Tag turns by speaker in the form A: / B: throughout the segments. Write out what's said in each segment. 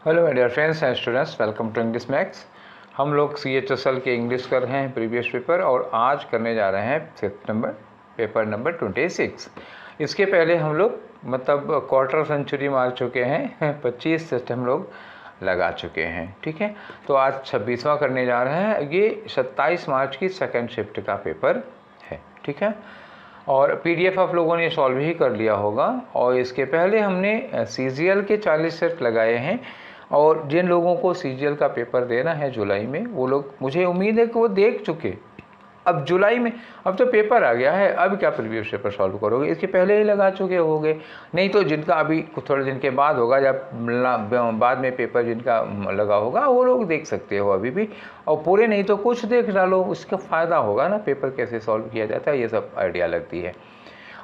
A: Hello my dear friends and students, welcome to English Max. हम लोग CHSL के English कर रहे हैं प्रीवियस पेपर और आज करने जा रहे हैं पेपर नंबर 26। इसके पहले हम लोग मतलब क्वार्टर सेंचुरी मार चुके हैं 25 टेस्ट हम लोग लगा चुके हैं। ठीक है, तो आज 26वां करने जा रहे हैं। ये 27 मार्च की सेकेंड शिफ्ट का पेपर है। ठीक है, और PDF आप लोगों ने सॉल्व ही कर लिया होगा। और इसके पहले हमने CGL के 40 सेट लगाए हैं और जिन लोगों को CGL का पेपर देना है जुलाई में, वो लोग मुझे उम्मीद है कि वो देख चुके। अब जुलाई में अब तो पेपर आ गया है, अब क्या प्रीवियस पेपर सॉल्व करोगे? इसके पहले ही लगा चुके होगे। नहीं तो जिनका अभी थोड़े दिन के बाद होगा, जब बाद में पेपर जिनका लगा होगा, वो लोग देख सकते हो अभी भी। और पूरे नहीं तो कुछ देख डालो, उसका फ़ायदा होगा ना, पेपर कैसे सॉल्व किया जाता है ये सब आइडिया लगती है।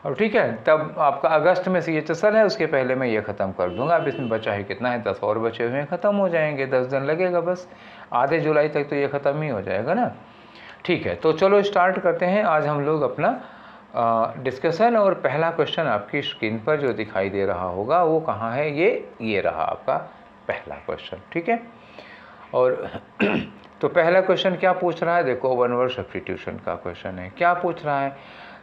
A: और ठीक है, तब आपका अगस्त में CHSL है, उसके पहले मैं ये ख़त्म कर दूंगा। अब इसमें बचा ही कितना है, 10 और बचे हुए हैं, ख़त्म हो जाएंगे। 10 दिन लगेगा बस, आधे जुलाई तक तो ये ख़त्म ही हो जाएगा ना। ठीक है, तो चलो स्टार्ट करते हैं आज हम लोग अपना डिस्कशन। और पहला क्वेश्चन आपकी स्क्रीन पर जो दिखाई दे रहा होगा वो कहाँ है? ये रहा आपका पहला क्वेश्चन। ठीक है, और तो पहला क्वेश्चन क्या पूछ रहा है? देखो, वन वर्ड सब्स्टिट्यूशन का क्वेश्चन है। क्या पूछ रहा है?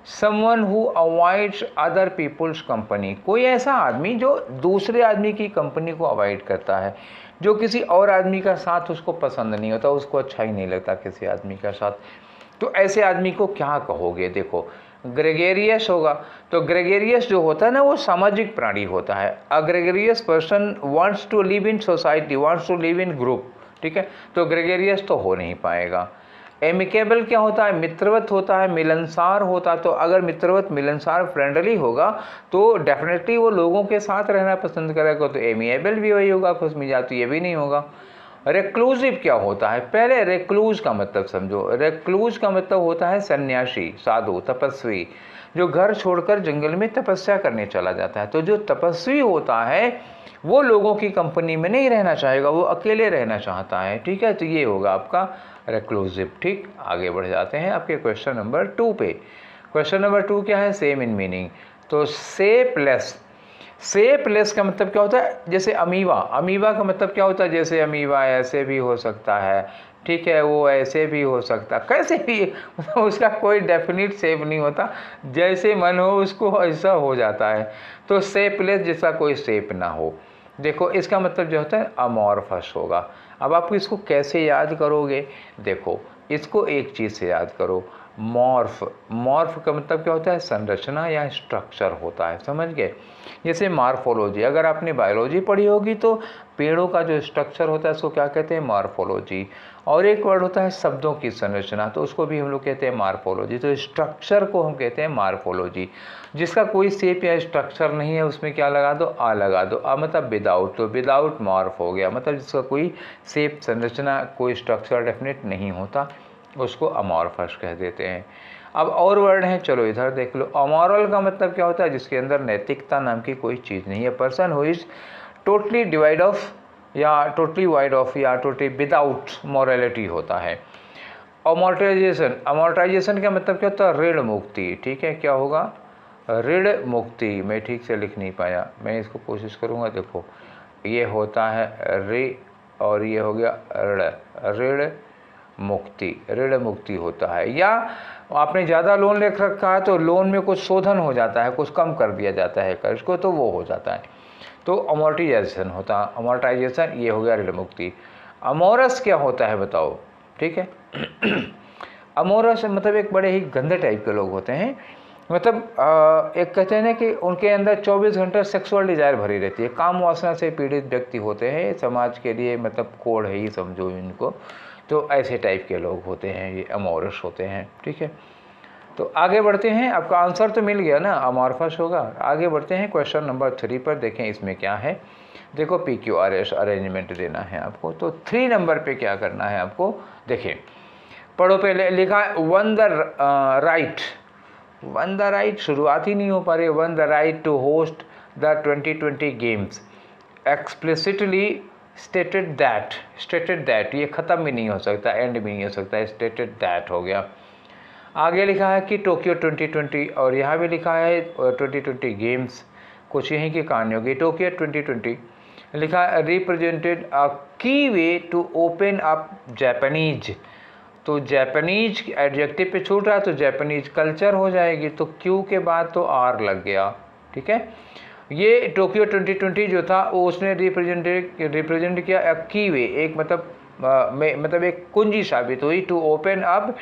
A: Someone who avoids other people's company. कोई ऐसा आदमी जो दूसरे आदमी की कंपनी को अवॉइड करता है, जो किसी और आदमी का साथ उसको पसंद नहीं होता, उसको अच्छा ही नहीं लगता किसी आदमी का साथ। तो ऐसे आदमी को क्या कहोगे? देखो, ग्रेगेरियस होगा। तो ग्रेगेरियस जो होता है ना, वो सामाजिक प्राणी होता है। A gregarious person wants to live in society, wants to live in group. ठीक है, तो ग्रेगेरियस तो हो नहीं पाएगा। एमिकेबल क्या होता है? मित्रवत होता है, मिलनसार होता है। तो अगर मित्रवत, मिलनसार, फ्रेंडली होगा तो डेफिनेटली वो लोगों के साथ रहना पसंद करेगा। तो एमिएबल भी वही होगा, खुश मिजाज, तो ये भी नहीं होगा। रेक्लूसिव क्या होता है? पहले रेक्लूज का मतलब समझो। रेक्लूज का मतलब होता है सन्यासी, साधु, तपस्वी, जो घर छोड़कर जंगल में तपस्या करने चला जाता है। तो जो तपस्वी होता है वो लोगों की कंपनी में नहीं रहना चाहेगा, वो अकेले रहना चाहता है। ठीक है, तो ये होगा आपका रेक्लूसिव। ठीक, आगे बढ़ जाते हैं आपके क्वेश्चन नंबर 2 पे। क्वेश्चन नंबर 2 क्या है? Same in meaning. तो सेपलेस का मतलब क्या होता है? जैसे अमीवा, अमीवा का मतलब क्या होता है? जैसे अमीवा ऐसे भी हो सकता है, ठीक है, वो ऐसे भी हो सकता है, कैसे भी उसका कोई डेफिनेट शेप नहीं होता, जैसे मन हो उसको ऐसा हो जाता है। तो सेपलेस, जैसा कोई शेप ना हो। देखो, इसका मतलब जो होता है अमॉर्फस होगा। अब आप इसको कैसे याद करोगे? देखो, इसको एक चीज़ से याद करो, मॉर्फ। मॉर्फ का मतलब क्या होता है? संरचना या स्ट्रक्चर होता है, समझ गए? जैसे मार्फोलॉजी, अगर आपने बायोलॉजी पढ़ी होगी तो पेड़ों का जो स्ट्रक्चर होता है उसको क्या कहते हैं? मार्फोलॉजी। और एक वर्ड होता है शब्दों की संरचना, तो उसको भी हम लोग कहते हैं मार्फोलॉजी। तो स्ट्रक्चर को हम कहते हैं मार्फोलॉजी। जिसका कोई शेप या स्ट्रक्चर नहीं है उसमें क्या लगा दो? आ लगा दो। आ मतलब विदाउट, तो विदाउट मॉर्फ हो गया, मतलब जिसका कोई शेप, संरचना, कोई स्ट्रक्चर डेफिनेट नहीं होता, उसको अमॉर्फस कह देते हैं। अब और वर्ड हैं, चलो इधर देख लो। अमॉरल का मतलब क्या होता है? जिसके अंदर नैतिकता नाम की कोई चीज़ नहीं है। Person who is totally divide of या टोटली वाइड ऑफ या टोटली विदाउट मॉरलिटी होता है। अमोर्टाइजेशन, अमोर्टाइजेशन का मतलब क्या होता है? ऋण मुक्ति। ठीक है, क्या होगा? ऋण मुक्ति। मैं ठीक से लिख नहीं पाया, मैं इसको कोशिश करूँगा। देखो, ये होता है ऋ और ये हो गया ऋण, ऋण मुक्ति, ऋण मुक्ति होता है। या आपने ज़्यादा लोन ले रखा है तो लोन में कुछ शोधन हो जाता है, कुछ कम कर दिया जाता है कर्ज को, तो वो हो जाता है, तो अमोर्टाइजेशन होता है। अमोर्टाइजेशन ये हो गया ऋण मुक्ति। अमोरस क्या होता है बताओ? ठीक है अमोरस मतलब एक बड़े ही गंदे टाइप के लोग होते हैं। मतलब एक कहते हैं ना कि उनके अंदर 24 घंटे सेक्सुअल डिजायर भरी रहती है, काम वासना से पीड़ित व्यक्ति होते हैं। समाज के लिए मतलब कोड है ही समझो इनको। तो ऐसे टाइप के लोग होते हैं, ये अमोरस होते हैं। ठीक है, तो आगे बढ़ते हैं। आपका आंसर तो मिल गया ना, अमॉर्फस होगा। आगे बढ़ते हैं क्वेश्चन नंबर 3 पर। देखें इसमें क्या है। देखो, PQRS अरेंजमेंट देना है आपको। तो 3 नंबर पे क्या करना है आपको? देखें, पढ़ो। पहले लिखा है won the right, won the right, शुरुआत ही नहीं हो पा रही। Won the right to host the 2020 games explicitly stated that, ये ख़त्म भी नहीं हो सकता, एंड भी नहीं हो सकता, स्टेटेड दैट हो गया। आगे लिखा है कि टोक्यो 2020, और यहाँ भी लिखा है 2020 गेम्स, कुछ यहीं की कहानी होगी। टोक्यो 2020 लिखा represented a key way to open up Japanese. तो जापानीज एडजेक्टिव पे छूट रहा है तो जापानीज कल्चर हो जाएगी, तो क्यू के बाद तो आर लग गया। ठीक है, ये टोक्यो 2020 जो था वो उसने रिप्रेजेंट किया अ की वे, एक मतलब एक कुंजी साबित हुई to open up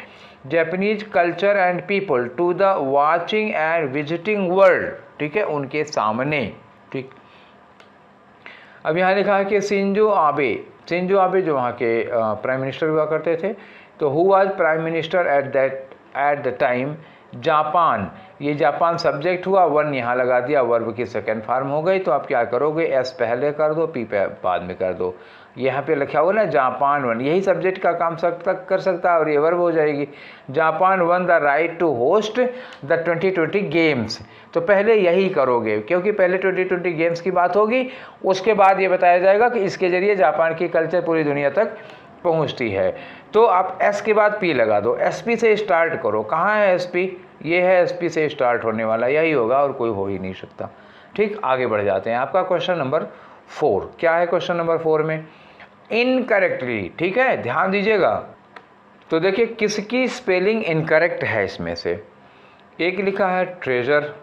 A: Japanese culture and people to the watching and visiting world. ठीक है, उनके सामने। ठीक, अब यहाँ लिखा है कि शिंजो आबे जो वहाँ के प्राइम मिनिस्टर हुआ करते थे, तो who was prime minister at the time Japan. ये जापान सब्जेक्ट हुआ, वन यहाँ लगा दिया, वर्ब की सेकंड फॉर्म हो गई, तो आप क्या करोगे, एस पहले कर दो, पी बाद में कर दो। यहाँ पे लिखा हुआ ना जापान वन, यही सब्जेक्ट का काम कर सकता है और ये वर्ब हो जाएगी। Japan won the right to host the 2020 games, तो पहले यही करोगे क्योंकि पहले 2020 गेम्स की बात होगी, उसके बाद ये बताया जाएगा कि इसके जरिए जापान की कल्चर पूरी दुनिया तक पहुंचती है। तो आप एस के बाद पी लगा दो, एसपी से स्टार्ट करो। कहाँ है एसपी, ये है एसपी से स्टार्ट होने वाला, यही होगा और कोई हो ही नहीं सकता। ठीक, आगे बढ़ जाते हैं। आपका क्वेश्चन नंबर 4 क्या है, क्वेश्चन नंबर 4 में इनकरेक्टली। ठीक है, ध्यान दीजिएगा। तो देखिए किसकी स्पेलिंग इनकरेक्ट है इसमें से। एक लिखा है ट्रेजर,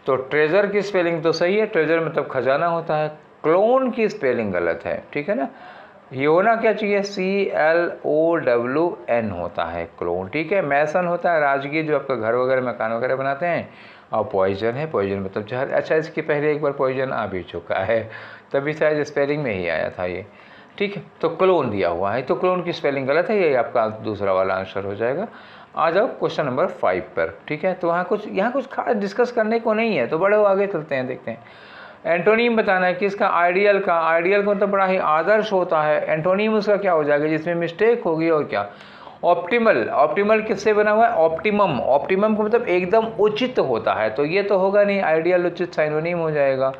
A: तो ट्रेजर की स्पेलिंग तो सही है, ट्रेजर मतलब खजाना होता है। क्लोन की स्पेलिंग गलत है। ठीक है ना, ये होना क्या चाहिए, CLOWN होता है क्लोन। ठीक है, मैसन होता है राजगीर, जो आपका घर वगैरह मकान वगैरह बनाते हैं, और पॉइजन है, पॉइजन मतलब जहर। अच्छा, इसके पहले एक बार पॉइजन आ भी चुका है, तभी शायद स्पेलिंग में ही आया था ये। ठीक है, तो क्लोन दिया हुआ है, तो क्लोन की स्पेलिंग गलत है, ये आपका दूसरा वाला आंसर हो जाएगा। आ जाओ क्वेश्चन नंबर 5 पर। ठीक है, तो यहाँ कुछ खास डिस्कस करने को नहीं है, तो बड़े आगे चलते हैं, देखते हैं। एंटोनीम बताना है किसका, आइडियल का। आइडियल का मतलब बड़ा ही आदर्श होता है। एंटोनीम उसका क्या हो जाएगा, जिसमें मिस्टेक होगी, और क्या। ऑप्टिमल, ऑप्टिमल किससे बना हुआ है, ऑप्टिमम। ऑप्टिमम का मतलब एकदम उचित होता है, तो ये तो होगा नहीं, आइडियल उचित साइनोनिम हो जाएगा।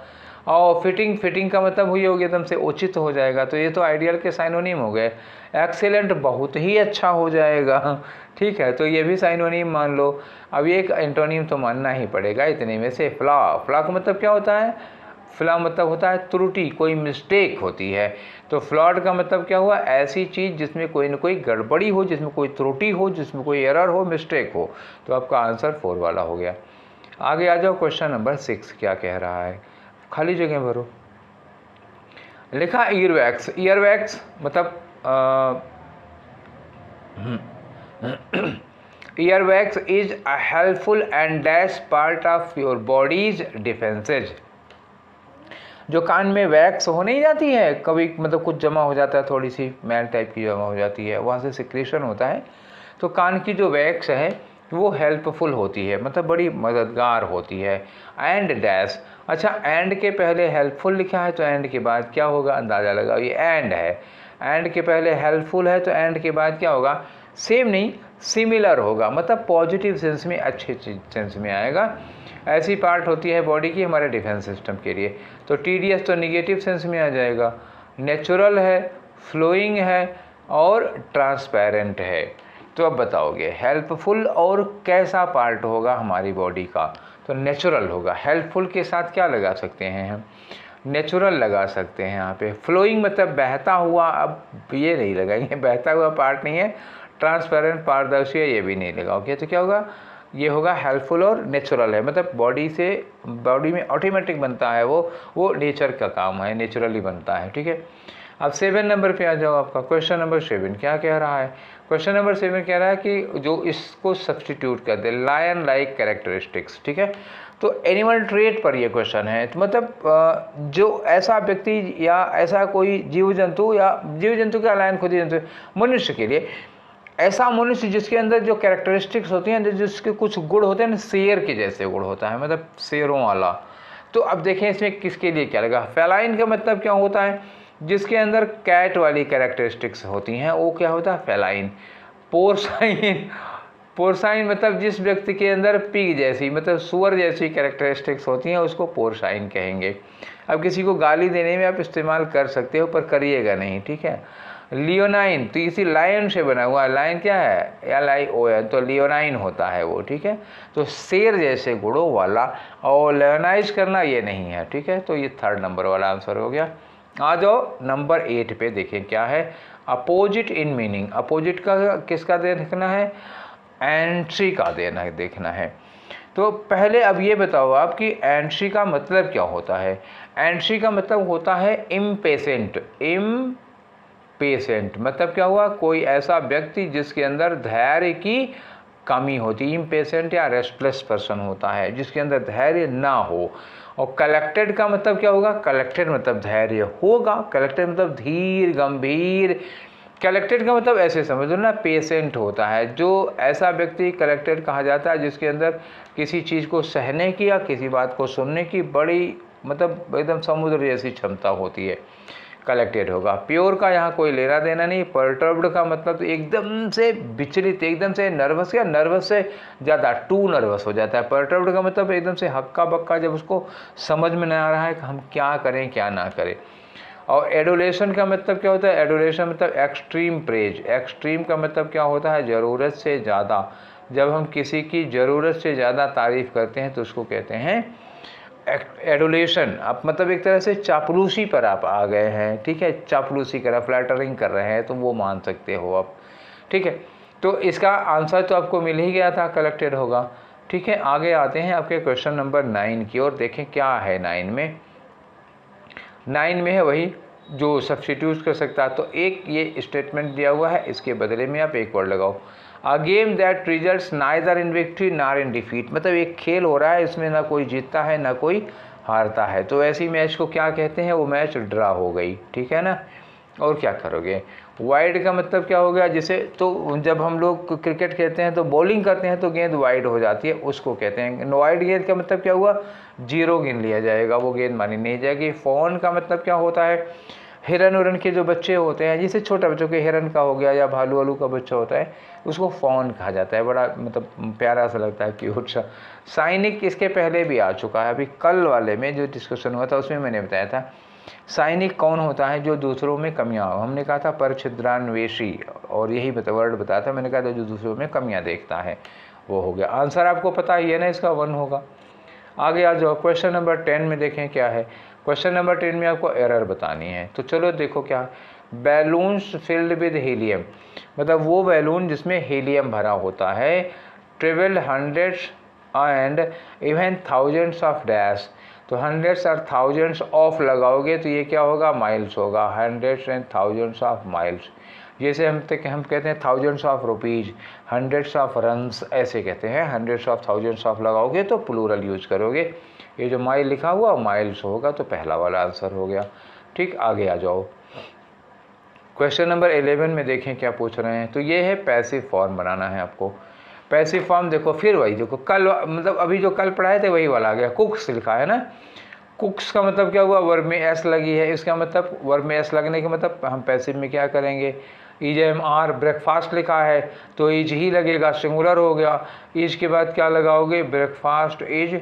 A: और फिटिंग, फिटिंग का मतलब हुई होगी एकदम से उचित हो जाएगा, तो ये तो आइडियल के साइनोनिम हो गए। एक्सेलेंट बहुत ही अच्छा हो जाएगा। ठीक है, तो ये भी साइनोनिम मान लो। अब एक एंटोनिम तो मानना ही पड़ेगा इतने में से, फ्लॉ। फ्लॉ का मतलब क्या होता है, फ्लॉ मतलब होता है त्रुटि, कोई मिस्टेक होती है। तो फ्लॉड का मतलब क्या हुआ, ऐसी चीज़ जिसमें कोई न कोई गड़बड़ी हो, जिसमें कोई त्रुटि हो, जिसमें कोई एरर हो, मिस्टेक हो। तो आपका आंसर 4 वाला हो गया। आगे आ जाओ, क्वेश्चन नंबर 6 क्या कह रहा है, खाली जगह भरो। लिखा ईयरवैक्स। ईयरवैक्स मतलब earwax is a helpful and dash part of your bodies defences. जो कान में वैक्स हो नहीं जाती है कभी, मतलब कुछ जमा हो जाता है, थोड़ी सी मैल टाइप की जमा हो जाती है, वहाँ से सिक्रेशन होता है। तो कान की जो वैक्स है वो हेल्पफुल होती है, मतलब बड़ी मददगार होती है। एंड डैश, अच्छा एंड के पहले हेल्पफुल लिखा है, तो एंड के बाद क्या होगा, अंदाज़ा लगाओ, ये एंड है। एंड के पहले हेल्पफुल है, तो एंड के बाद क्या होगा, सेम नहीं सिमिलर होगा, मतलब पॉजिटिव सेंस में, अच्छे सेंस में आएगा। ऐसी पार्ट होती है बॉडी की हमारे डिफेंस सिस्टम के लिए। तो टीडीएस तो निगेटिव सेंस में आ जाएगा। नेचुरल है, फ्लोइंग है और ट्रांसपेरेंट है। तो अब बताओगे हेल्पफुल और कैसा पार्ट होगा हमारी बॉडी का, तो नेचुरल होगा। हेल्पफुल के साथ क्या लगा सकते हैं हम, नेचुरल लगा सकते हैं यहाँ पे। फ्लोइंग मतलब बहता हुआ, अब ये नहीं लगाएंगे, बहता हुआ पार्ट नहीं है। ट्रांसपेरेंट पारदर्शी है, ये भी नहीं लगाओगे, तो क्या होगा, ये होगा हेल्पफुल और नेचुरल है, मतलब बॉडी में ऑटोमेटिक बनता है, वो नेचर का काम है, नेचुरली बनता है। ठीक है, अब 7 नंबर पे आ जाओ। आपका क्वेश्चन नंबर 7 क्या कह रहा है, क्वेश्चन नंबर 7 कह रहा है कि जो इसको सब्सटीट्यूट कर दे, लायन लाइक कैरेक्टरिस्टिक्स। ठीक है, तो एनिमल ट्रेट पर ये क्वेश्चन है, तो मतलब जो ऐसा व्यक्ति या ऐसा कोई जीव जंतु, या जीव जंतु का लायन खुद ही जंतु, मनुष्य के लिए ऐसा मनुष्य जिसके अंदर जो कैरेक्टरिस्टिक्स होती हैं, जिसके कुछ गुण होते हैं ना, शेर के जैसे गुण होता है, मतलब शेरों वाला। तो अब देखें इसमें किसके लिए क्या लगा, फेलाइन का मतलब क्या होता है, जिसके अंदर कैट वाली कैरेक्टरिस्टिक्स होती हैं, वो क्या होता है, फेलाइन। पोर्साइन, पोर्साइन मतलब जिस व्यक्ति के अंदर पिग जैसी, मतलब सुअर जैसी कैरेक्टरिस्टिक्स होती हैं, उसको पोर्साइन कहेंगे। अब किसी को गाली देने में आप इस्तेमाल कर सकते हो, पर करिएगा नहीं। ठीक है, लियोनाइन, तो इसी लायन से बना हुआ, लायन क्या है, LION, तो लियोनाइन होता है वो। ठीक है, तो शेर जैसे गुणों वाला, और लियोनाइज करना ये नहीं है। ठीक है, तो ये 3rd नंबर वाला आंसर हो गया। आ जाओ नंबर 8 पे, देखें क्या है अपोजिट इन मीनिंग। अपोजिट का किसका देखना है, एंट्री का देना देखना है। तो पहले अब ये बताओ आप कि एंट्री का मतलब क्या होता है। एंट्री का मतलब होता है इम्पेशेंट। इम्पेशेंट मतलब क्या हुआ, कोई ऐसा व्यक्ति जिसके अंदर धैर्य की कमी होती है। इम्पेशेंट या रेस्टलेस पर्सन होता है जिसके अंदर धैर्य ना हो। और कलेक्टेड का मतलब क्या होगा, कलेक्टेड मतलब धैर्य होगा, कलेक्टेड मतलब धीर गंभीर। कलेक्टेड का मतलब ऐसे समझ लो ना, पेशेंट होता है। जो ऐसा व्यक्ति कलेक्टेड कहा जाता है जिसके अंदर किसी चीज़ को सहने की या किसी बात को सुनने की बड़ी मतलब एकदम समुद्र जैसी क्षमता होती है, कलेक्टेड होगा। प्योर का यहाँ कोई लेना देना नहीं। पर्टर्ब्ड का मतलब तो एकदम से विचलित, एकदम से नर्वस या नर्वस से ज़्यादा टू नर्वस हो जाता है। पर्टर्ब्ड का मतलब एकदम से हक्का बक्का, जब उसको समझ में नहीं आ रहा है कि हम क्या करें क्या ना करें। और एडोलेशन का मतलब क्या होता है, एडोलेशन मतलब एक्सट्रीम प्रेज। एक्सट्रीम का मतलब क्या होता है, ज़रूरत से ज़्यादा। जब हम किसी की ज़रूरत से ज़्यादा तारीफ़ करते हैं तो उसको कहते हैं एडोलेशन। आप मतलब एक तरह से चापलूसी पर आप आ गए हैं, ठीक है, चापलूसी कर, फ्लैटरिंग कर रहे हैं, तो वो मान सकते हो आप, ठीक है। तो इसका आंसर तो आपको मिल ही गया था, कलेक्टेड होगा, ठीक है। आगे आते हैं आपके क्वेश्चन नंबर 9 की ओर। देखें क्या है 9 में। 9 में है वही जो सब्स्टिट्यूट कर सकता है। तो एक ये स्टेटमेंट दिया हुआ है, इसके बदले में आप एक वर्ड लगाओ। A game that results neither in victory नार इन डिफीट। मतलब एक खेल हो रहा है, इसमें ना कोई जीतता है ना कोई हारता है, तो ऐसी मैच को क्या कहते हैं, वो मैच ड्रा हो गई, ठीक है ना। और क्या करोगे। वाइड का मतलब क्या हो गया, जिसे तो जब हम लोग क्रिकेट खेलते हैं तो बॉलिंग करते हैं तो गेंद वाइड हो जाती है, उसको कहते हैं। वाइड गेंद का मतलब क्या हुआ, जीरो गिन लिया जाएगा, वो गेंद मानी नहीं जाएगी। फॉन का मतलब क्या होता है, हिरन उरन के जो बच्चे होते हैं, जैसे छोटे बच्चों के हिरन का हो गया या भालू वालू का बच्चा होता है, उसको फॉन कहा जाता है। बड़ा मतलब प्यारा सा लगता है, क्यूट सा। सैनिक इसके पहले भी आ चुका है, अभी कल वाले में जो डिस्कशन हुआ था उसमें मैंने बताया था। सैनिक कौन होता है, जो दूसरों में कमियां हो। हमने कहा था परछिद्रान्वेषी, और यही वर्ड बताया था मैंने, कहा था जो दूसरों में कमियां देखता है, वो हो गया। आंसर आपको पता ही है ना, इसका 1 होगा। आगे आ जाओ, क्वेश्चन नंबर 10 में देखें क्या है। क्वेश्चन नंबर 10 में आपको एरर बतानी है, तो चलो देखो क्या है। बैलून्स फिल्ड विद हीलियम, मतलब वो बैलून जिसमें हीलियम भरा होता है, travel hundreds and even thousands of dash. तो हंड्रेड्स और थाउजेंड्स ऑफ लगाओगे तो ये क्या होगा, माइल्स होगा। Hundreds and thousands of miles. जैसे हम कहते हैं thousands of rupees, hundreds of runs, ऐसे कहते हैं। हंड्रेड्स ऑफ थाउजेंड्स ऑफ लगाओगे तो प्लूरल यूज करोगे। ये जो माइल लिखा हुआ माइल्स होगा, तो पहला वाला आंसर हो गया, ठीक। आगे आ जाओ, क्वेश्चन नंबर 11 में देखें क्या पूछ रहे हैं। तो ये है पैसिव फॉर्म बनाना है आपको। पैसिव फॉर्म देखो, फिर वही देखो, कल मतलब अभी जो कल पढ़ाए थे वही वाला आ गया। कुक्स लिखा है ना, कुक्स का मतलब क्या हुआ, वर्ब में एस लगी है, इसका मतलब वर्ब में एस लगने का मतलब हम पैसिव में क्या करेंगे, इज एम आर। ब्रेकफास्ट लिखा है तो इज ही लगेगा, सिंगुलर हो गया। इज के बाद क्या लगाओगे, ब्रेकफास्ट इज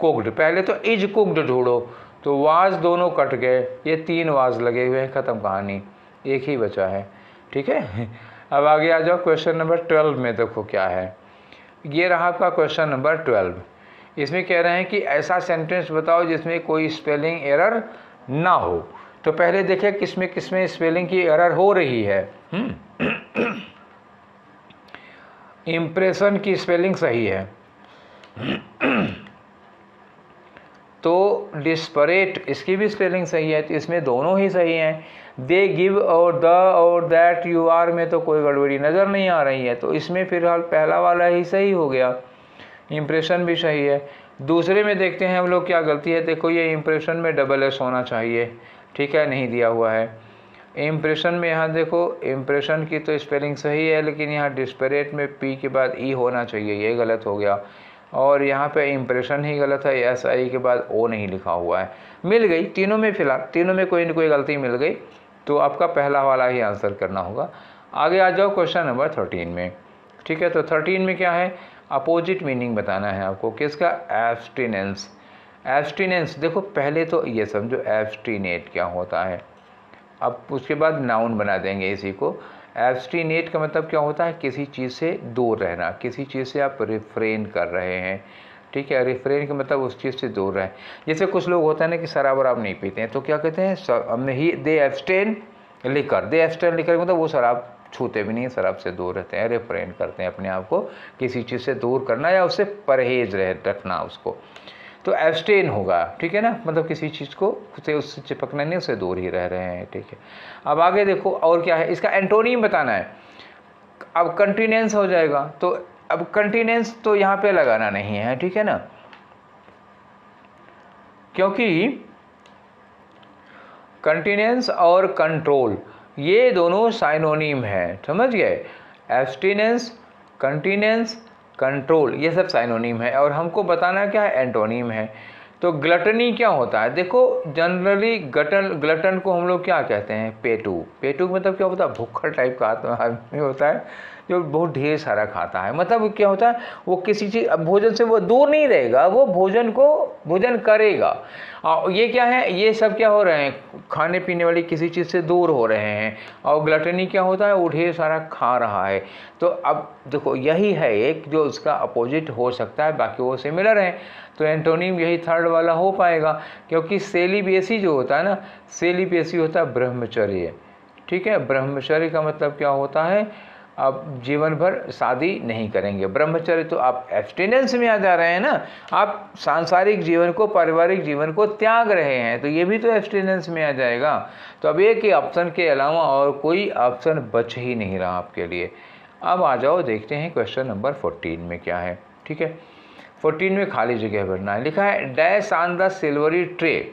A: कुक्ड। पहले तो इज कुक्ड ढूंढो, तो वाज दोनों कट गए, ये 3 वाज लगे हुए हैं, ख़त्म कहानी, एक ही बचा है, ठीक है। अब आगे आ जाओ, क्वेश्चन नंबर 12 में देखो क्या है। ये रहा आपका क्वेश्चन नंबर 12। इसमें कह रहे हैं कि ऐसा सेंटेंस बताओ जिसमें कोई स्पेलिंग एरर ना हो। तो पहले देखें किसमें किसमें स्पेलिंग की एरर हो रही है। इम्प्रेशन की स्पेलिंग सही है, तो डिस्परेट इसकी भी स्पेलिंग सही है, तो इसमें दोनों ही सही हैं। दे गिव और द और दैट यू आर में तो कोई गड़बड़ी नज़र नहीं आ रही है, तो इसमें फिलहाल पहला वाला ही सही हो गया, इम्प्रेशन भी सही है। दूसरे में देखते हैं हम लोग क्या गलती है। देखो ये इम्प्रेशन में डबल एस होना चाहिए, ठीक है, नहीं दिया हुआ है। इम्प्रेशन में यहाँ देखो, इम्प्रेशन की तो स्पेलिंग सही है, लेकिन यहाँ डिस्परेट में पी के बाद ई होना चाहिए, ये गलत हो गया। और यहाँ पे इम्प्रेशन ही गलत है, एस आई के बाद ओ नहीं लिखा हुआ है। मिल गई तीनों में, फिलहाल तीनों में कोई न कोई गलती मिल गई, तो आपका पहला वाला ही आंसर करना होगा। आगे आ जाओ क्वेश्चन नंबर 13 में, ठीक है। तो 13 में क्या है, अपोजिट मीनिंग बताना है आपको, किसका, एब्स्टिनेंस। एब्स्टिनेंस देखो, पहले तो ये समझो एब्स्टिनेट क्या होता है, अब उसके बाद नाउन बना देंगे इसी को। एब्स्टिनेट का मतलब क्या होता है, किसी चीज़ से दूर रहना, किसी चीज़ से आप रिफ्रेन कर रहे हैं, ठीक है। रिफ्रेन का मतलब उस चीज़ से दूर रहें। जैसे कुछ लोग होता है ना कि शराब वराब नहीं पीते हैं, तो क्या कहते हैं, हमने ही दे एब्सटेन लिकर, दे एब्सटेन लिकर मतलब वो शराब छूते भी नहीं, शराब से दूर रहते हैं, रिफ्रेन करते हैं अपने आप को किसी चीज़ से दूर करना या उससे परहेज रखना उसको, तो एब्सटेन होगा, ठीक है ना, मतलब किसी चीज़ को उससे चिपकना नहीं, उससे दूर ही रह रहे हैं, ठीक है। अब आगे देखो और क्या है, इसका एंटोनिम बताना है। अब कंटिनेंस हो जाएगा, तो अब कंटिनेंस तो यहाँ पे लगाना नहीं है, ठीक है ना, क्योंकि कंटिनेंस और कंट्रोल ये दोनों साइनोनिम है, समझ गए। एब्स्टिनेंस, कंटिनेंस, कंट्रोल ये सब साइनोनिम है, और हमको बताना क्या है, एंटोनिम है। तो ग्लटनी क्या होता है, देखो जनरली ग्लटन को हम लोग क्या कहते हैं, पेटू। पेटू मतलब क्या होता है, भूखा टाइप का आदमी होता है जो बहुत ढेर सारा खाता है। मतलब क्या होता है, वो किसी चीज़ भोजन से वो दूर नहीं रहेगा, वो भोजन करेगा। और ये क्या है, ये सब क्या हो रहे हैं, खाने पीने वाली किसी चीज़ से दूर हो रहे हैं। और ग्लटनी क्या होता है, वो ढेर सारा खा रहा है। तो अब देखो यही है एक जो उसका अपोजिट हो सकता है, बाकी वो सिमिलर हैं। तो एंटोनिम यही थर्ड वाला हो पाएगा, क्योंकि सेलिबेसी जो होता है ना, सेलिबेसी होता है ब्रह्मचर्य, ठीक है। ब्रह्मचर्य का मतलब क्या होता है, आप जीवन भर शादी नहीं करेंगे। ब्रह्मचर्य तो आप एब्स्टिनेंस में आ जा रहे हैं ना, आप सांसारिक जीवन को, पारिवारिक जीवन को त्याग रहे हैं, तो ये भी तो एब्स्टिनेंस में आ जाएगा। तो अब एक ही ऑप्शन के अलावा और कोई ऑप्शन बच ही नहीं रहा आपके लिए। अब आ जाओ देखते हैं क्वेश्चन नंबर 14 में क्या है, ठीक है। 14 में खाली जगह भरना है। लिखा है dash on the silvery tray,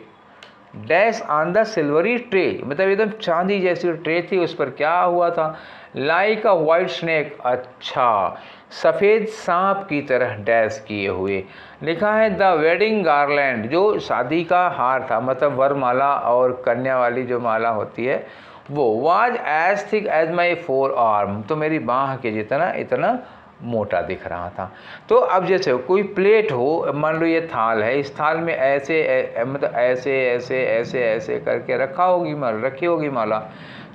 A: dash on the silvery tray मतलब एकदम चांदी जैसी ट्रे थी, उस पर क्या हुआ था, लाइक अ वाइट स्नेक, अच्छा सफ़ेद सांप की तरह डैश किए हुए। लिखा है द वेडिंग गार्लैंड, जो शादी का हार था, मतलब वरमाला और कन्या वाली जो माला होती है, वो was as thick as my forearm, तो मेरी बाँह के जितना इतना मोटा दिख रहा था। तो अब जैसे कोई प्लेट हो, मान लो ये थाल है, इस थाल में ऐसे मतलब ऐसे ऐसे ऐसे ऐसे करके रखी होगी माला।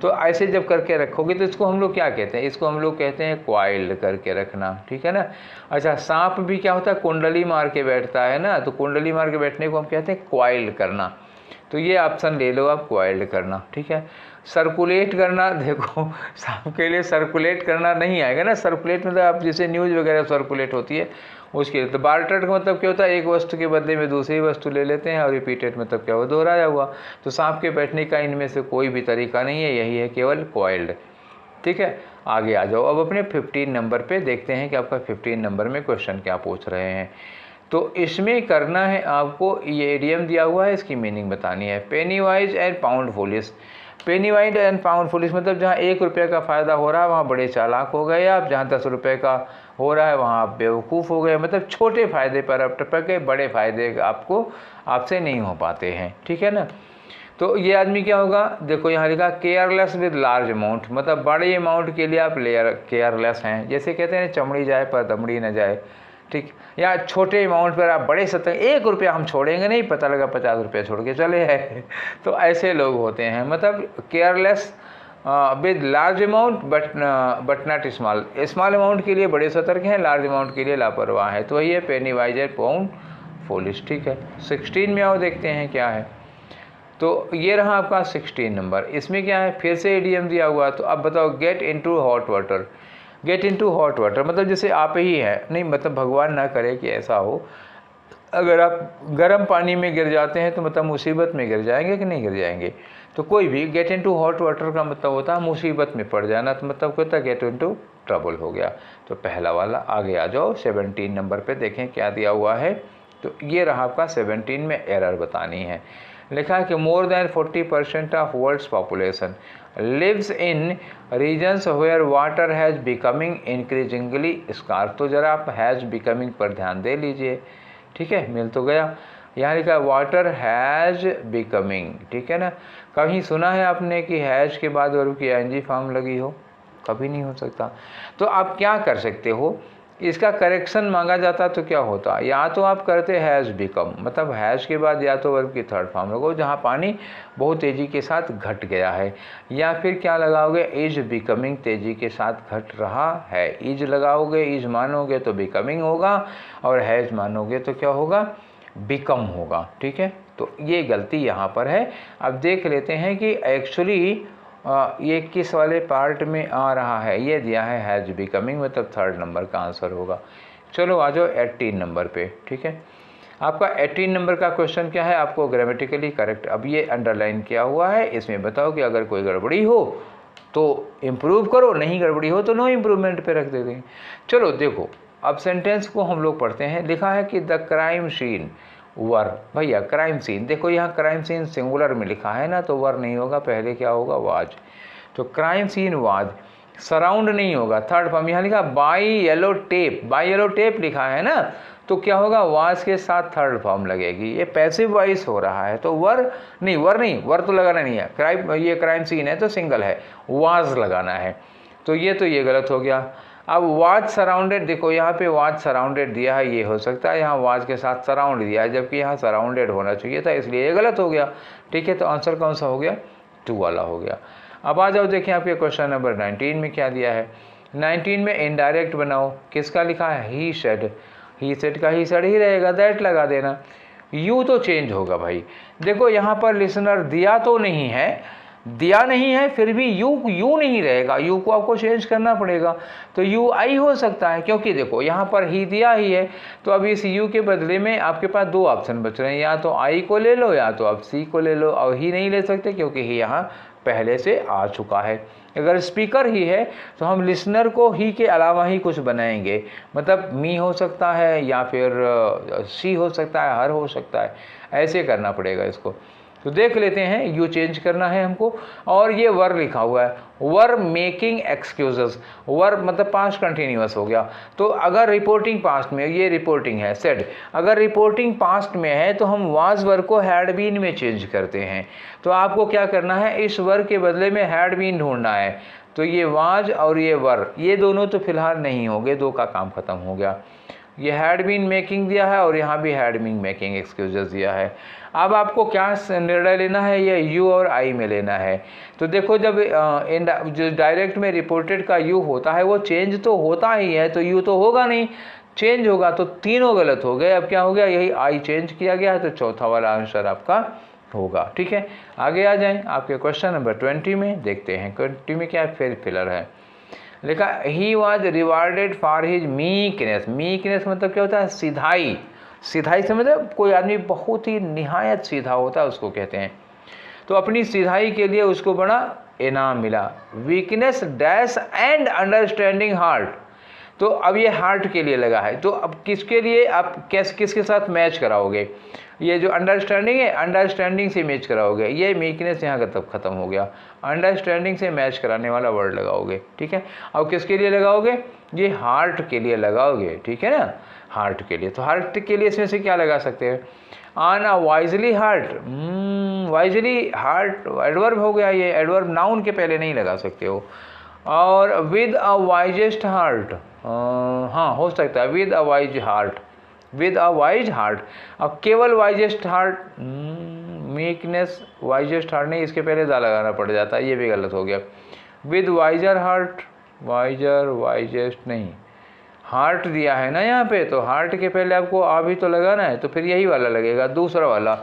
A: तो ऐसे जब करके रखोगे तो इसको हम लोग क्या कहते हैं, इसको हम लोग कहते हैं क्वाइल्ड करके रखना, ठीक है ना। अच्छा सांप भी क्या होता है, कुंडली मार के बैठता है ना, तो कुंडली मार के बैठने को हम कहते हैं क्वाइल्ड करना। तो ये ऑप्शन ले लो आप, क्वाइल्ड करना, ठीक है। सर्कुलेट करना, देखो सांप के लिए सर्कुलेट करना नहीं आएगा ना। सर्कुलेट मतलब आप जैसे न्यूज़ वगैरह सर्कुलेट होती है उसके लिए। तो बार्टर का मतलब क्या होता है, एक वस्तु के बदले में दूसरी वस्तु ले लेते हैं, और रिपीटेड मतलब क्या हुआ, दोहराया हुआ। तो सांप के बैठने का इनमें से कोई भी तरीका नहीं है, यही है केवल क्वाइल्ड, ठीक है। आगे आ जाओ, अब अपने 15 नंबर पे देखते हैं कि आपका 15 नंबर में क्वेश्चन क्या पूछ रहे हैं। तो इसमें करना है आपको, ये इडियम दिया हुआ है, इसकी मीनिंग बतानी है। Penny wise and pound foolish, penny wise and pound foolish मतलब जहाँ 1 रुपये का फ़ायदा हो रहा है वहाँ बड़े चालाक हो गए आप, जहाँ 10 रुपये का हो रहा है वहाँ आप बेवकूफ़ हो गए। मतलब छोटे फ़ायदे पर आप टपक गए, बड़े फ़ायदे आपसे नहीं हो पाते हैं, ठीक है ना। तो ये आदमी क्या होगा, देखो यहाँ लिखा केयरलेस विद लार्ज अमाउंट, मतलब बड़े अमाउंट के लिए आप केयरलेस हैं। जैसे कहते हैं चमड़ी जाए पर दमड़ी न जाए, ठीक। या छोटे अमाउंट पर आप बड़े सतर्क, 1 रुपया हम छोड़ेंगे नहीं, पता लगा 50 रुपये छोड़ के चले हैं तो ऐसे लोग होते हैं, मतलब careless with large amount but not small, small amount के लिए बड़े सतर्क हैं, लार्ज अमाउंट के लिए लापरवाह है। तो वही है penny wise and pound foolish, ठीक है। 16 में आओ देखते हैं क्या है। तो ये रहा आपका 16 नंबर। इसमें क्या है, फिर से इडियम दिया हुआ। तो अब बताओ get into hot water, get into hot water मतलब जैसे आप ही हैं, नहीं मतलब भगवान ना करे कि ऐसा हो, अगर आप गर्म पानी में गिर जाते हैं तो मतलब मुसीबत में गिर जाएंगे कि नहीं गिर जाएंगे। तो कोई भी गेट इनटू हॉट वाटर का मतलब होता है मुसीबत में पड़ जाना, तो मतलब क्या होता है, गेट इनटू ट्रबल हो गया। तो पहला वाला। आगे आ जाओ 17 नंबर पे देखें क्या दिया हुआ है। तो ये रहा आपका 17 में एरर बतानी है। लिखा है कि more than 40% of world's population lives in regions where water has becoming increasingly scarce. तो ज़रा आप हैज़ बिकमिंग पर ध्यान दे लीजिए, ठीक है। मिल तो गया। यहाँ लिखा है वाटर हैज़ बिकमिंग, ठीक है ना। कहीं सुना है आपने कि हैज़ के बाद वर्ब की एनजी फॉर्म लगी हो, कभी नहीं हो सकता। तो आप क्या कर सकते हो, इसका करेक्शन मांगा जाता तो क्या होता, या तो आप करते हैज़ बिकम, मतलब हैज़ के बाद या तो वर्ब की थर्ड फॉर्म लगाओ जहाँ पानी बहुत तेज़ी के साथ घट गया है, या फिर क्या लगाओगे, इज बिकमिंग तेज़ी के साथ घट रहा है। इज लगाओगे, इज मानोगे तो बिकमिंग होगा, और हैज़ मानोगे तो क्या होगा, बिकम होगा। ठीक है, तो ये गलती यहाँ पर है। अब देख लेते हैं कि एक्चुअली ये किस वाले पार्ट में आ रहा है। ये दिया है हैज़ बिकमिंग, मतलब थर्ड नंबर का आंसर होगा। चलो आ जाओ 18 नंबर पे। ठीक है, आपका 18 नंबर का क्वेश्चन क्या है, आपको ग्रामेटिकली करेक्ट, अब ये अंडरलाइन किया हुआ है, इसमें बताओ कि अगर कोई गड़बड़ी हो तो इम्प्रूव करो, नहीं गड़बड़ी हो तो नो इम्प्रूवमेंट पे रख देते हैं। चलो देखो, अब सेंटेंस को हम लोग पढ़ते हैं। लिखा है कि द क्राइम सीन वर, भैया क्राइम सीन, देखो यहाँ क्राइम सीन सिंगुलर में लिखा है ना, तो वर नहीं होगा, पहले क्या होगा, वाज। तो क्राइम सीन वाज, सराउंड नहीं होगा, थर्ड फॉर्म। यहाँ लिखा by yellow tape, by yellow tape लिखा है ना, तो क्या होगा, वाज के साथ थर्ड फॉर्म लगेगी। ये पैसिव वॉइस हो रहा है, तो वर नहीं, वर तो लगाना नहीं है। ये क्राइम सीन है तो सिंगल है, वाज लगाना है। तो ये गलत हो गया। अब वाज सराउंडेड, देखो यहाँ पे वाज सराउंडेड दिया है, ये हो सकता है यहाँ वाज के साथ सराउंड दिया है, जबकि यहाँ सराउंडेड होना चाहिए था, इसलिए ये गलत हो गया। ठीक है, तो आंसर कौन सा हो गया, 2 वाला हो गया। अब आ जाओ, देखिए आपके क्वेश्चन नंबर 19 में क्या दिया है। 19 में इनडायरेक्ट बनाओ, किसका लिखा है, ही सेड, ही सेड का ही सेड ही रहेगा, दैट लगा देना। यू तो चेंज होगा भाई, देखो यहाँ पर लिसनर दिया तो नहीं है, दिया नहीं है, फिर भी यू नहीं रहेगा, यू को आपको चेंज करना पड़ेगा। तो यू आई हो सकता है, क्योंकि देखो यहाँ पर ही दिया ही है, तो अब इस यू के बदले में आपके पास 2 ऑप्शन बच रहे हैं, या तो आई को ले लो या तो आप सी को ले लो, और ही नहीं ले सकते क्योंकि ही यहाँ पहले से आ चुका है। अगर स्पीकर ही है तो हम लिसनर को ही के अलावा ही कुछ बनाएंगे, मतलब मी हो सकता है या फिर सी हो सकता है, हर हो सकता है, ऐसे करना पड़ेगा इसको। तो देख लेते हैं, यू चेंज करना है हमको। और ये वर लिखा हुआ है, वर मेकिंग एक्सक्यूजेस, वर मतलब पास्ट कंटिन्यूअस हो गया। तो अगर रिपोर्टिंग पास्ट में, ये रिपोर्टिंग है सेड, अगर रिपोर्टिंग पास्ट में है तो हम वाज वर को हैड बीन में चेंज करते हैं। तो आपको क्या करना है, इस वर के बदले में हैड बीन ढूंढना है। तो ये वाज और ये वर, ये दोनों तो फिलहाल नहीं होंगे, 2 का काम खत्म हो गया। ये हैड बीन मेकिंग दिया है और यहाँ भी हैड बीन मेकिंग एक्सक्यूजेस दिया है। अब आपको क्या निर्णय लेना है, ये यू और आई में लेना है। तो देखो, जब जो डायरेक्ट में रिपोर्टेड का यू होता है वो चेंज तो होता ही है, तो यू तो होगा नहीं, चेंज होगा, तो तीनों गलत हो गए। अब क्या हो गया, यही आई चेंज किया गया है, तो चौथा वाला आंसर आपका होगा। ठीक है, आगे आ जाएं आपके क्वेश्चन नंबर 20 में। देखते हैं 20 में क्या फिलर है। लिखा he was rewarded for his meekness, meekness मतलब क्या होता है, सीधाई, सीधाई से मतलब कोई आदमी बहुत ही निहायत सीधा होता है उसको कहते हैं। तो अपनी सीधाई के लिए उसको बड़ा इनाम मिला। Weakness dash and understanding heart, तो अब ये हार्ट के लिए लगा है, तो अब किसके लिए आप किसके साथ मैच कराओगे, ये जो अंडरस्टैंडिंग है अंडरस्टैंडिंग से मैच कराओगे, ये वीकनेस यहाँ का तब खत्म हो गया, अंडरस्टैंडिंग से मैच कराने वाला वर्ड लगाओगे। ठीक है, अब किसके लिए लगाओगे, ये हार्ट के लिए लगाओगे। ठीक है ना, हार्ट के लिए, तो हार्ट के लिए इसमें से क्या लगा सकते हैं, on a wisely heart, wisely heart adverb हो गया, ये एडवर्ब नाउन के पहले नहीं लगा सकते हो। और विद अ वाइजेस्ट हार्ट, हाँ हो सकता है, with a wise heart, with a wise heart. अब केवल wisest heart, meekness wisest heart नहीं, इसके पहले दा लगाना पड़ जाता है, ये भी गलत हो गया। With wiser heart, wiser wisest नहीं, हार्ट दिया है ना यहाँ पे, तो हार्ट के पहले आपको आ भी तो लगाना है, तो फिर यही वाला लगेगा, दूसरा वाला,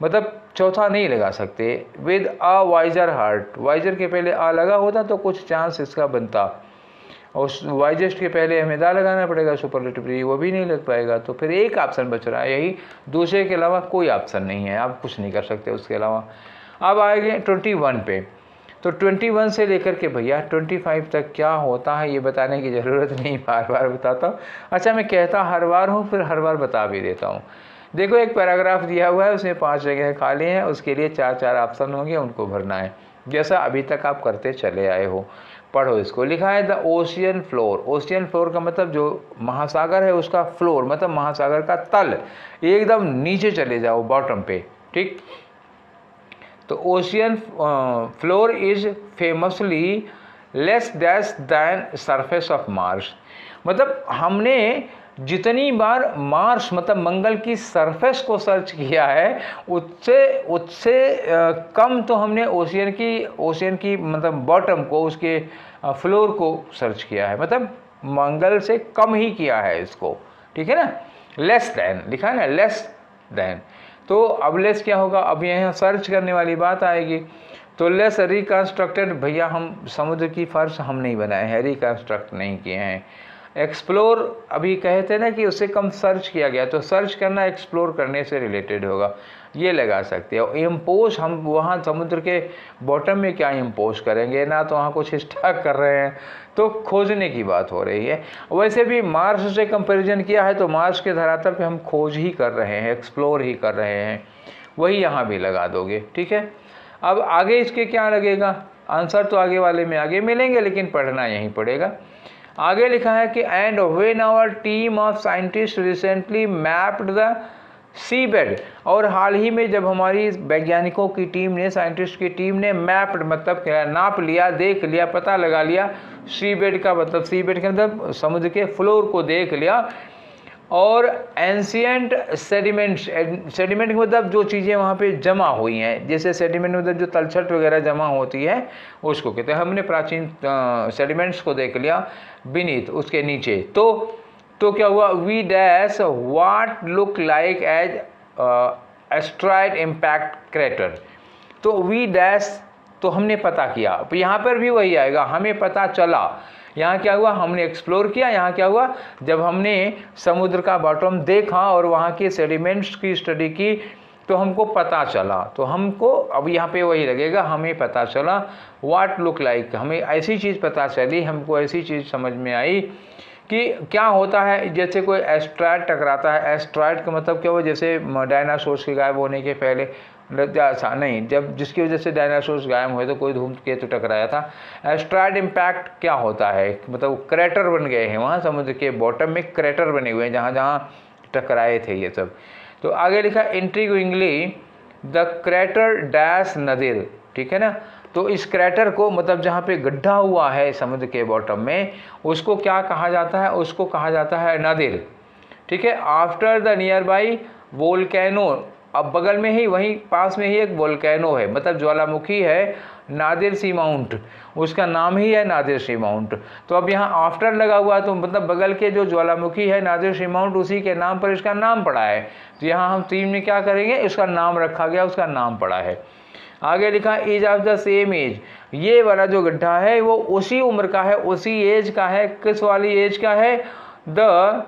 A: मतलब चौथा नहीं लगा सकते। With a wiser heart, wiser के पहले आ लगा होता तो कुछ चांस इसका बनता, और वाइजेस्ट के पहले हमें दा लगाना पड़ेगा सुपरलेटिव, वो भी नहीं लग पाएगा। तो फिर एक ऑप्शन बच रहा है, यही, दूसरे के अलावा कोई ऑप्शन नहीं है, आप कुछ नहीं कर सकते उसके अलावा। अब आएंगे 21 पे, तो 21 से लेकर के भैया 25 तक क्या होता है ये बताने की ज़रूरत नहीं, बार बार बताता हूँ। अच्छा, मैं कहता हर बार हूँ, फिर हर बार बता भी देता हूँ। देखो, एक पैराग्राफ दिया हुआ है, उसमें 5 जगह खाली हैं, उसके लिए 4 ऑप्शन होंगे, उनको भरना है, जैसा अभी तक आप करते चले आए हो। पढ़ो इसको। लिखा है the ocean floor, ocean floor का मतलब जो महासागर है उसका फ्लोर मतलब महासागर का तल, एकदम नीचे चले जाओ बॉटम पे। ठीक, तो ocean floor is famously less dash than surface of Mars, मतलब हमने जितनी बार मार्स मतलब मंगल की सरफेस को सर्च किया है उससे उससे कम तो हमने ओशियन की मतलब बॉटम को, उसके फ्लोर को सर्च किया है, मतलब मंगल से कम ही किया है इसको, ठीक है ना। लेस देन लिखा है ना, लेस देन। तो अब लेस क्या होगा, अब यहाँ सर्च करने वाली बात आएगी। तो लेस रिकंस्ट्रक्टेड, भैया हम समुद्र की फर्श हम नहीं बनाए हैं, रिकंस्ट्रक्ट नहीं किए हैं। एक्सप्लोर अभी कहे थे ना कि उससे कम सर्च किया गया, तो सर्च करना एक्सप्लोर करने से रिलेटेड होगा, ये लगा सकते हो। इम्पोज, हम वहाँ समुद्र के बॉटम में क्या इम्पोज करेंगे, ना तो वहाँ कुछ स्टॉक कर रहे हैं, तो खोजने की बात हो रही है। वैसे भी मार्स से कंपैरिजन किया है तो मार्स के धरातल पे हम खोज ही कर रहे हैं, एक्सप्लोर ही कर रहे हैं, वही यहाँ भी लगा दोगे, ठीक है। अब आगे इसके क्या लगेगा, आंसर तो आगे वाले में आगे मिलेंगे, लेकिन पढ़ना यहीं पड़ेगा। आगे लिखा है कि and when our team of scientist recently mapped the sea bed, और हाल ही में जब हमारी वैज्ञानिकों की टीम ने, साइंटिस्ट की टीम ने मैप्ड मतलब क्या, नाप लिया, देख लिया, पता लगा लिया, सी बेड का मतलब, सी बेड के मतलब समुद्र के फ्लोर को देख लिया, और एंशियंट सेडिमेंट्स, सेडिमेंट मतलब जो चीज़ें वहाँ पे जमा हुई हैं, जैसे सेडिमेंट मतलब जो तलछट वगैरह जमा होती है उसको कहते हैं। हमने प्राचीन सेडिमेंट्स को देख लिया बीनीथ, उसके नीचे। तो क्या हुआ, we dash what look like as asteroid impact crater. तो वी डैश, तो हमने पता किया, यहाँ पर भी वही आएगा, हमें पता चला। यहाँ क्या हुआ, हमने एक्सप्लोर किया। यहाँ क्या हुआ, जब हमने समुद्र का बॉटम देखा और वहाँ के सेडिमेंट्स की स्टडी की तो हमको पता चला। तो हमको अब यहाँ पे वही लगेगा, हमें पता चला, व्हाट लुक लाइक, हमें ऐसी चीज़ पता चली, हमको ऐसी चीज़ समझ में आई कि क्या होता है। जैसे कोई एस्ट्रॉयड टकराता है, एस्ट्रॉयड का मतलब क्या हुआ, जैसे डायनासोर्स के गायब होने के पहले नहीं, जब जिसकी वजह से डायनासोर्स गायब हुए तो कोई धूमकेतु टकराया था। एस्ट्रॉयड इम्पैक्ट क्या होता है, मतलब क्रेटर बन गए हैं वहाँ समुद्र के बॉटम में, क्रेटर बने हुए हैं जहाँ जहाँ टकराए थे ये सब। तो आगे लिखा इंट्रिग्विंगली द क्रेटर डैश नदिर, ठीक है ना। तो इस क्रेटर को मतलब जहाँ पे गड्ढा हुआ है समुद्र के बॉटम में, उसको क्या कहा जाता है, उसको कहा जाता है नदिर, ठीक है। After the near by volcano, अब बगल में ही, वहीं पास में ही एक वोल्केनो है, मतलब ज्वालामुखी है, नादिर सी माउंट, उसका नाम ही है नादिर सी माउंट। तो अब यहाँ आफ्टर लगा हुआ तो मतलब बगल के जो ज्वालामुखी है नादिर सी माउंट, उसी के नाम पर इसका नाम पड़ा है। तो यहाँ हम तीन में क्या करेंगे, इसका नाम रखा गया, उसका नाम पड़ा है। आगे लिखा is of the same age, ये वाला जो गड्ढा है वो उसी उम्र का है, उसी एज का है। किस वाली एज का है, द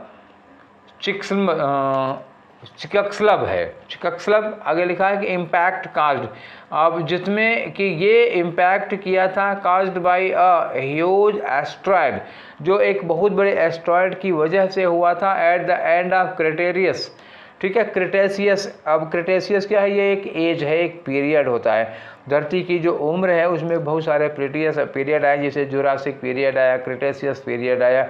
A: चिकक्सलब है, चिकक्सलब। आगे लिखा है कि इम्पैक्ट काज्ड, अब जिसमें कि ये इम्पैक्ट किया था caused by a huge asteroid, जो एक बहुत बड़े एस्ट्रॉयड की वजह से हुआ था एट द एंड ऑफ क्रेटेरियस, ठीक है, क्रिटेशियस। अब क्रिटेशियस क्या है, ये एक एज है, एक पीरियड होता है। धरती की जो उम्र है उसमें बहुत सारे पीरियड आए, जैसे जुरासिक पीरियड आया, क्रिटेशियस पीरियड आया।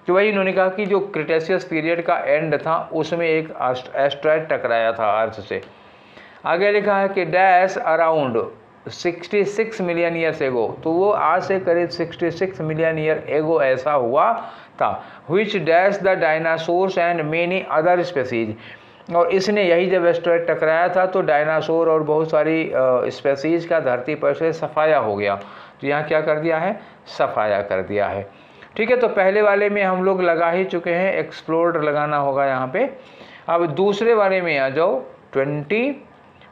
A: तो वही इन्होंने कहा कि जो क्रिटेशियस पीरियड का एंड था उसमें एक एस्ट्रॉयड टकराया था अर्थ से। आगे लिखा है कि dash around 66 million years ago, तो वो आज से करीब 66 मिलियन ईयर एगो ऐसा हुआ था। Which dash the dinosaurs and many other species, और इसने यही जब एस्ट्रॉयड टकराया था तो डायनासोर और बहुत सारी स्पेसीज का धरती पर से सफाया हो गया। तो यहाँ क्या कर दिया है, सफाया कर दिया है, ठीक है। तो पहले वाले में हम लोग लगा ही चुके हैं, एक्सप्लोर्ड लगाना होगा यहाँ पे। अब दूसरे वाले में आ जाओ, 20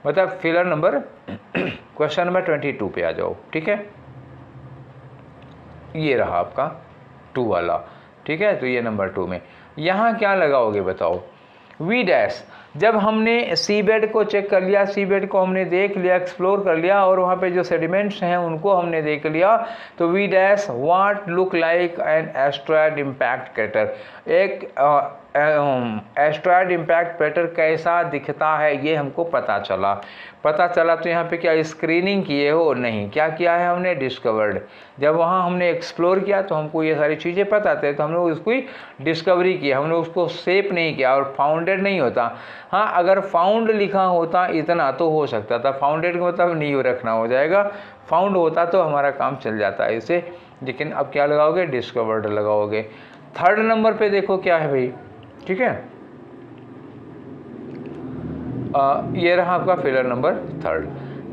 A: मतलब फिलर नंबर क्वेश्चन नंबर 22 पे आ जाओ, ठीक है। ये रहा आपका 2 वाला, ठीक है। तो ये नंबर 2 में यहाँ क्या लगाओगे बताओ, वी डैश। जब हमने सी बेड को चेक कर लिया, सी बेड को हमने देख लिया, एक्सप्लोर कर लिया, और वहाँ पे जो सेडिमेंट्स हैं उनको हमने देख लिया, तो we dash what look like an asteroid impact crater, एक एस्ट्रॉयड इम्पैक्ट क्रेटर कैसा दिखता है ये हमको पता चला। तो यहाँ पे क्या स्क्रीनिंग किए हो, नहीं, क्या किया है हमने, डिस्कवर्ड। जब वहाँ हमने एक्सप्लोर किया तो हमको ये सारी चीज़ें पता थे, तो हमने उसकी डिस्कवरी किया, हमने उसको सेप नहीं किया, और फाउंडेड नहीं होता। हाँ, अगर फाउंड लिखा होता इतना तो हो सकता था, फाउंडेड का मतलब नींव रखना हो जाएगा, फाउंड होता तो हमारा काम चल जाता है इसे। लेकिन अब क्या लगाओगे, डिस्कवर्ड लगाओगे। थर्ड नंबर पे देखो क्या है भाई, ठीक है, ये रहा आपका फिलर नंबर थर्ड,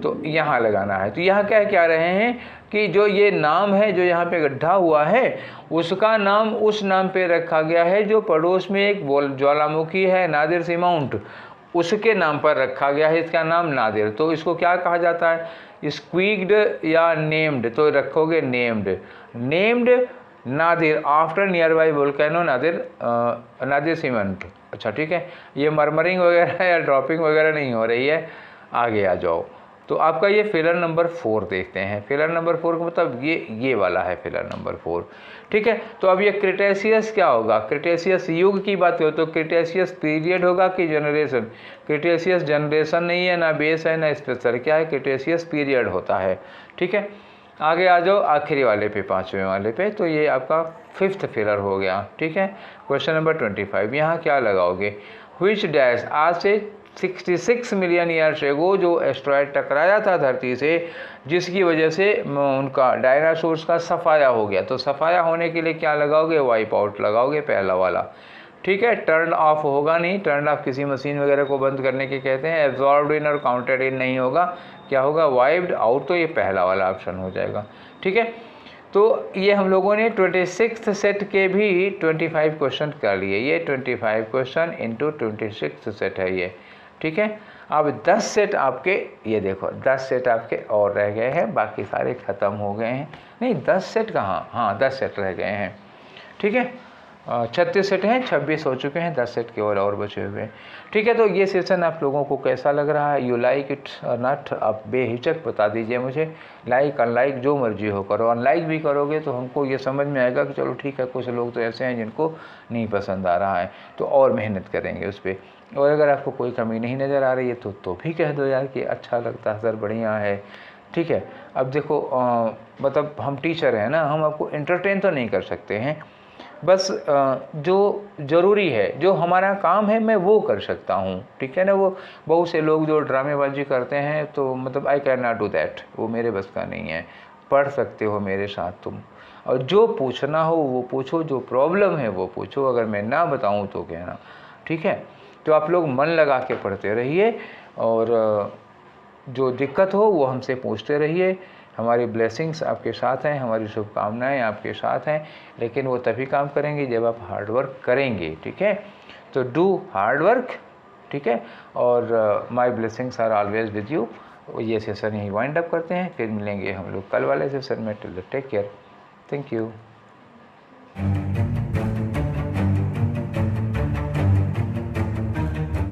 A: तो यहाँ लगाना है। तो यहाँ क्या रहे हैं कि जो ये नाम है, जो यहाँ पे गड्ढा हुआ है, उसका नाम उस नाम पे रखा गया है जो पड़ोस में एक ज्वालामुखी है, नादिर सी माउंट, उसके नाम पर रखा गया है, इसका नाम नादिर। तो इसको क्या कहा जाता है, स्क्वीक्ड या नेम्ड, तो रखोगे named, named Nadir after near by volcano Nadir cement. अच्छा ठीक है, ये मरमरिंग वगैरह या ड्रॉपिंग वगैरह नहीं हो रही है। आगे आ जाओ, तो आपका ये फिलर नंबर 4 देखते हैं। फिलर नंबर 4 का मतलब ये वाला है फिलर नंबर 4, ठीक है। तो अब ये क्रिटेशियस क्या होगा, क्रिटेशियस युग की बात हो तो क्रिटेशियस पीरियड होगा कि जनरेशन, क्रिटेशियस जनरेशन नहीं है, ना बेस है ना स्पेशल, क्या है, क्रिटेशियस पीरियड होता है, ठीक है। आगे आ जाओ आखिरी वाले पे, 5वें वाले पे, तो ये आपका 5th फिलर हो गया, ठीक है। क्वेश्चन नंबर 25, यहाँ क्या लगाओगे, व्हिच डैश, आज से 66 मिलियन ईयर्स एगो जो एस्ट्रॉयड टकराया था धरती से, जिसकी वजह से उनका डायनासोर्स का सफाया हो गया। तो सफाया होने के लिए क्या लगाओगे, वाइप आउट लगाओगे, पहला वाला, ठीक है। टर्न ऑफ होगा नहीं, टर्न ऑफ किसी मशीन वगैरह को बंद करने के कहते हैं। एब्जॉर्ब्ड इन और काउंटेड इन नहीं होगा, क्या होगा, वाइप्ड आउट, तो ये पहला वाला ऑप्शन हो जाएगा, ठीक है। तो ये हम लोगों ने 26th सेट के भी 25 क्वेश्चन कर लिए, ये 25 क्वेश्चन इंटू 26th सेट है ये, ठीक है। अब 10 सेट आपके, ये देखो 10 सेट आपके और रह गए हैं, बाकी सारे ख़त्म हो गए हैं। नहीं 10 सेट कहाँ, हाँ 10 सेट रह गए हैं, ठीक है। 36 सेट हैं, 26 हो चुके हैं, 10 सेट केवल और बचे हुए हैं, ठीक है। तो ये सेशन आप लोगों को कैसा लग रहा है, यू लाइक इट और नॉट, आप बेहिचक बता दीजिए मुझे, लाइक अनलाइक जो मर्जी हो करो। अनलाइक भी करोगे तो हमको ये समझ में आएगा कि चलो ठीक है, कुछ लोग तो ऐसे हैं जिनको नहीं पसंद आ रहा है, तो और मेहनत करेंगे उस पर। और अगर आपको कोई कमी नहीं नज़र आ रही है तो भी कह दो यार कि अच्छा लगता है सर, बढ़िया है, ठीक है। अब देखो मतलब हम टीचर हैं ना, हम आपको एंटरटेन तो नहीं कर सकते हैं, बस जो ज़रूरी है, जो हमारा काम है, मैं वो कर सकता हूँ, ठीक है ना। वो बहुत से लोग जो ड्रामेबाजी करते हैं, तो मतलब I can not do that, वो मेरे बस का नहीं है। पढ़ सकते हो मेरे साथ तुम, और जो पूछना हो वो पूछो, जो प्रॉब्लम है वो पूछो, अगर मैं ना बताऊँ तो कहना, ठीक है। तो आप लोग मन लगा के पढ़ते रहिए, और जो दिक्कत हो वो हमसे पूछते रहिए। हमारी ब्लेसिंग्स आपके साथ हैं, हमारी शुभकामनाएं आपके साथ हैं, लेकिन वो तभी काम करेंगे जब आप हार्ड वर्क करेंगे, ठीक है। तो डू हार्ड वर्क, ठीक है, और my blessings are always with you. ये सेशन यहीं वाइंड अप करते हैं, फिर मिलेंगे हम लोग कल वाले सेशन में। Till take care, thank you.